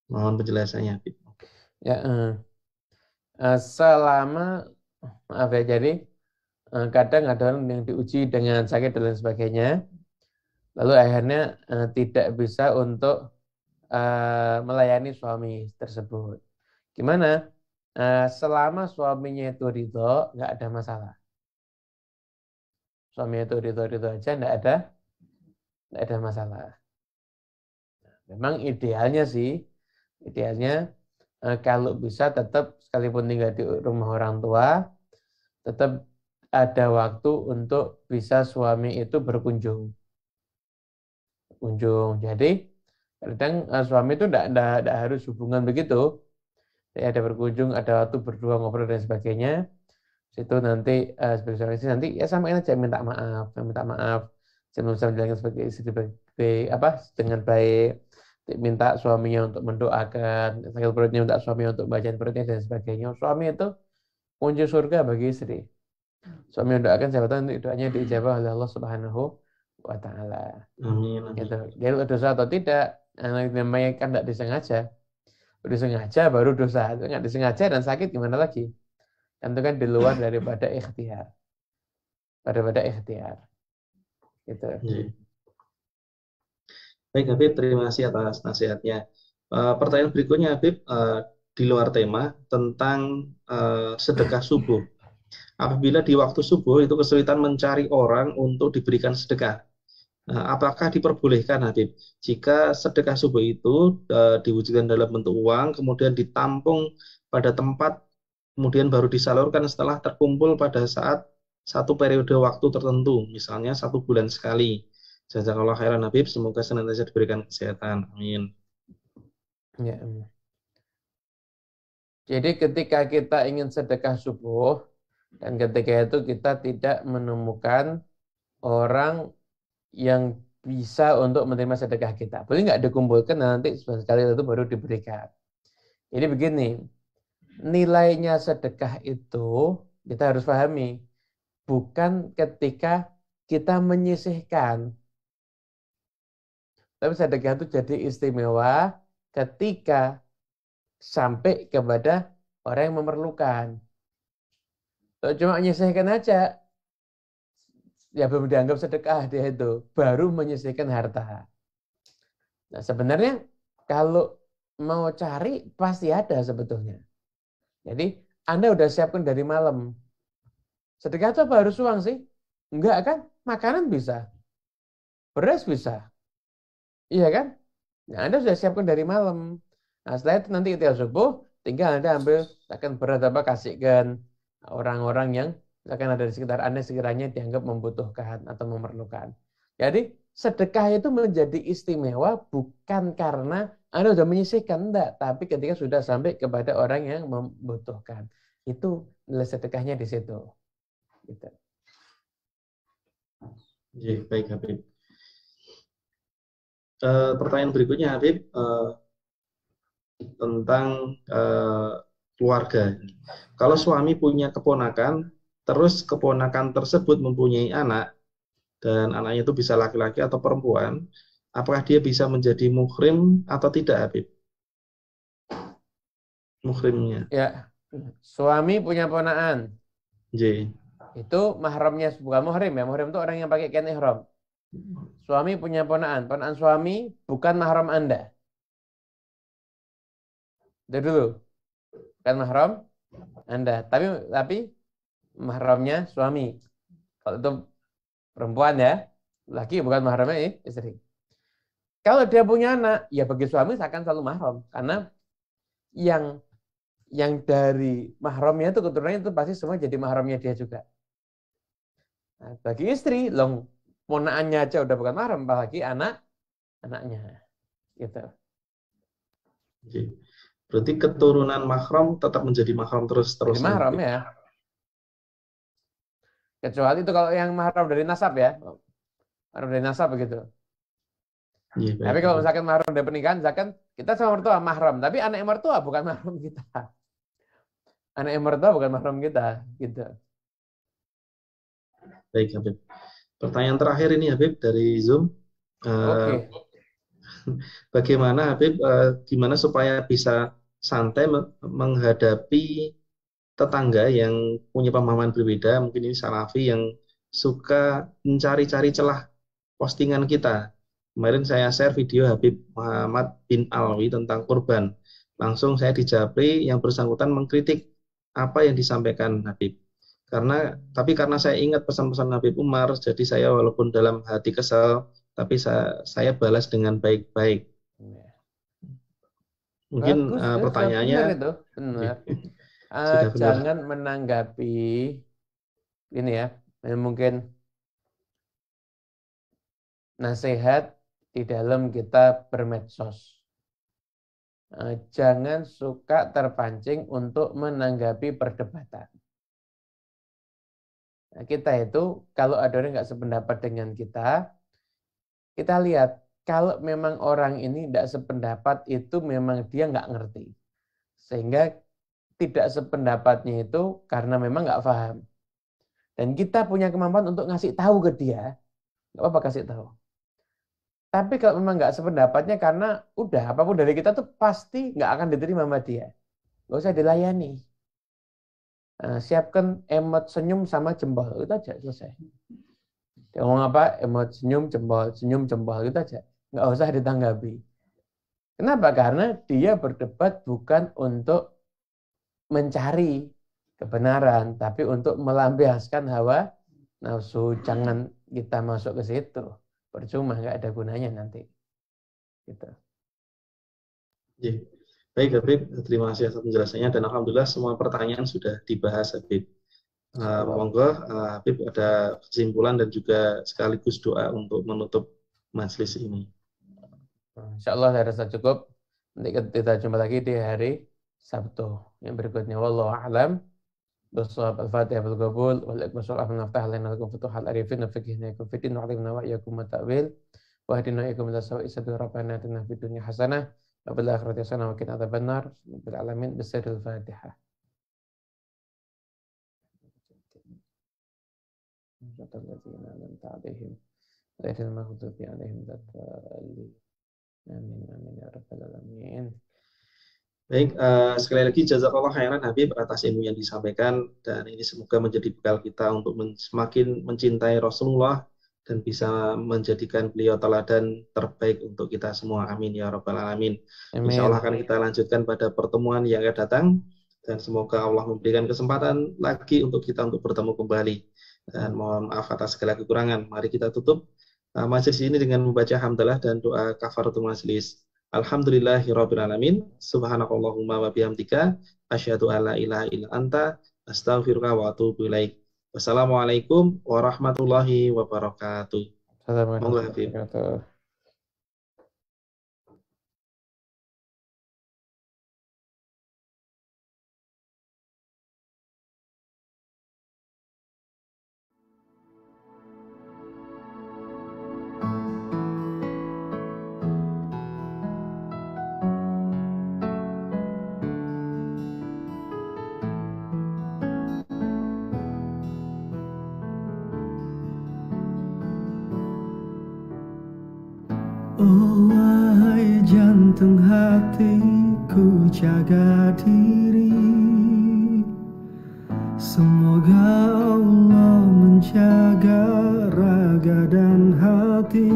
Mohon penjelasannya, Bib. Ya, selama maaf ya, jadi kadang ada orang yang diuji dengan sakit dan lain sebagainya, lalu akhirnya tidak bisa untuk melayani suami tersebut. Gimana? Selama suaminya itu ridho, nggak ada masalah. Suaminya itu ridho aja, nggak ada masalah. Memang idealnya kalau bisa tetap sekalipun tinggal di rumah orang tua, tetap ada waktu untuk bisa suami itu berkunjung. Jadi kadang suami itu tidak harus hubungan begitu. Ada berkunjung, ada waktu berdua ngobrol dan sebagainya. Situ nanti sebagai seorang istri nanti ya samain aja minta maaf. Saya bisa menjalankan sebagai istri dengan baik. Minta suaminya untuk mendoakan, sakit perutnya minta suaminya untuk bacain perutnya dan sebagainya. Suami itu kunci surga bagi istri. Suami mendoakan siapa tahu nanti doanya diijabah oleh Allah Subhanahu wa Ta'ala. Amin. Gitu. Jadi dosa atau tidak, namanya kan tidak disengaja. Disengaja baru dosa. Nggak disengaja dan sakit gimana lagi? Tentu kan di luar daripada ikhtiar. Gitu. Baik Habib, terima kasih atas nasihatnya. Pertanyaan berikutnya Habib, di luar tema tentang sedekah subuh. Apabila di waktu subuh itu kesulitan mencari orang untuk diberikan sedekah, apakah diperbolehkan Habib jika sedekah subuh itu diwujudkan dalam bentuk uang, kemudian ditampung pada tempat, kemudian baru disalurkan setelah terkumpul pada saat satu periode waktu tertentu, misalnya 1 bulan sekali. Jazakallah khairan Habib, semoga senantiasa diberikan kesehatan. Amin. Ya. Jadi ketika kita ingin sedekah subuh dan ketika itu kita tidak menemukan orang yang bisa untuk menerima sedekah kita, boleh nggak dikumpulkan nanti sekali itu baru diberikan. Jadi begini, nilainya sedekah itu kita harus pahami bukan ketika kita menyisihkan. Tapi sedekah itu jadi istimewa ketika sampai kepada orang yang memerlukan. Kalau cuma menyisihkan aja, ya belum dianggap sedekah dia itu. Baru menyisihkan harta. Nah sebenarnya kalau mau cari pasti ada sebetulnya. Jadi Anda udah siapkan dari malam. Sedekah itu apa harus uang sih? Enggak kan? Makanan bisa. Beras bisa. Iya kan? Nah, Anda sudah siapkan dari malam. Nah, setelah itu nanti ketika subuh, tinggal Anda ambil, akan berat apa, kasihkan orang-orang yang akan ada di sekitar Anda sekiranya dianggap membutuhkan atau memerlukan. Jadi, sedekah itu menjadi istimewa bukan karena Anda sudah menyisihkan, enggak. Tapi ketika sudah sampai kepada orang yang membutuhkan, itu nilai sedekahnya di situ. Gitu. Baik Habib. Pertanyaan berikutnya Habib, tentang keluarga. Kalau suami punya keponakan, terus keponakan tersebut mempunyai anak, dan anaknya itu bisa laki-laki atau perempuan, apakah dia bisa menjadi muhrim atau tidak, Habib? Muhrimnya. Ya, suami punya ponaan. J. Itu mahramnya bukan muhrim ya. Muhrim itu orang yang pakai kain ihram. Suami punya ponaan. Ponaan suami bukan mahram Anda. Dari dulu. Bukan mahram Anda. Tapi mahramnya suami. Kalau itu perempuan ya. Laki bukan mahramnya istri. Kalau dia punya anak, ya bagi suami akan selalu mahram. Karena yang dari mahramnya itu keturunannya itu pasti semua jadi mahramnya dia juga. Nah, bagi istri, ponaannya aja udah bukan mahram, apalagi anaknya. Gitu. J. Berarti keturunan mahram tetap menjadi mahram terus Jadi mahram ya. Kecuali itu kalau yang mahram dari nasab ya. Mahram dari nasab begitu. Tapi kalau misalkan mahram dari pernikahan, misalkan kita sama mertua mahram, tapi anak mertua bukan mahram kita. Anak mertua bukan mahram kita, gitu. Baik, Habib. Pertanyaan terakhir ini, Habib, dari Zoom. Oke. Bagaimana, Habib, gimana supaya bisa santai menghadapi tetangga yang punya pemahaman berbeda, mungkin ini Salafi yang suka mencari-cari celah postingan kita. Kemarin saya share video Habib Muhammad bin Alwi tentang kurban. Langsung saya dijapri yang bersangkutan mengkritik apa yang disampaikan Habib. Tapi karena saya ingat pesan-pesan Habib Umar, jadi saya walaupun dalam hati kesal, tapi saya balas dengan baik-baik. Mungkin Bagus, pertanyaannya benar itu, benar. sudah benar. Jangan menanggapi ini ya, mungkin nasihat di dalam kita bermedsos. Jangan suka terpancing untuk menanggapi perdebatan. Nah, kita itu kalau ada orang nggak sependapat dengan kita lihat kalau memang orang ini tidak sependapat itu memang dia nggak ngerti, sehingga tidak sependapatnya itu karena memang nggak paham. Dan kita punya kemampuan untuk ngasih tahu ke dia, nggak apa-apa kasih tahu. Tapi kalau memang nggak sependapatnya karena udah apapun dari kita tuh pasti nggak akan diterima sama dia, nggak usah dilayani. Nah, siapkan emot senyum sama jempol, itu aja selesai. Dia ngomong apa? Emot senyum jempol, gitu aja. Nggak usah ditanggapi. Kenapa? Karena dia berdebat bukan untuk mencari kebenaran, tapi untuk melampiaskan hawa nafsu. Jangan kita masuk ke situ. Percuma, nggak ada gunanya nanti. Gitu. Baik, Habib. Terima kasih atas penjelasannya. Dan Alhamdulillah semua pertanyaan sudah dibahas, Habib. Monggo, Habib ada kesimpulan dan juga sekaligus doa untuk menutup majelis ini. Insya Allah saya rasa cukup. Nanti kita jumpa lagi di hari Sabtu yang berikutnya. Wallahu a'lam. Bisawab. Al-Fatihah bil qabul wal iqbal afan naftah lana lakum futuhal arifin wa fiqhina yakum fitin wa alimna wa iyakum ta'wil wa hadina iyakum ila sawa'i sabil rabbana atina fid dunya hasanah wa bil akhirati hasanah wa qina adzabannar. Bil alamin bisirril Fatihah. Alladzina an'amta 'alaihim ghairil maghdubi 'alaihim waladdallin. Amin amin ya rabbal alamin. Baik, sekali lagi jazakallah khairan Habib atas ilmu yang disampaikan, dan ini semoga menjadi bekal kita untuk semakin mencintai Rasulullah dan bisa menjadikan beliau teladan terbaik untuk kita semua. Amin ya rabbal alamin. Insya Allah akan kita lanjutkan pada pertemuan yang akan datang, dan semoga Allah memberikan kesempatan lagi untuk kita untuk bertemu kembali. Dan mohon maaf atas segala kekurangan. Mari kita tutup majelis ini dengan membaca hamdalah dan doa kafaratul majelis. Alhamdulillahirabbil alamin. Subhanakallahumma wa bihamdika asyhadu alla ilaha illa anta astaghfiruka wa atubu ilaik. Wassalamualaikum warahmatullahi wabarakatuh. Assalamualaikum warahmatullahi wabarakatuh. jantung hatiku jaga diri. Semoga Allah menjaga raga dan hati.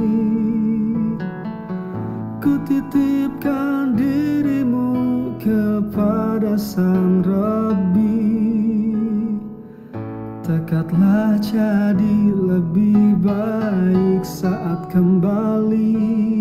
Ku titipkan dirimu kepada Sang Rabbi. Tekadlah jadi lebih baik saat kembali.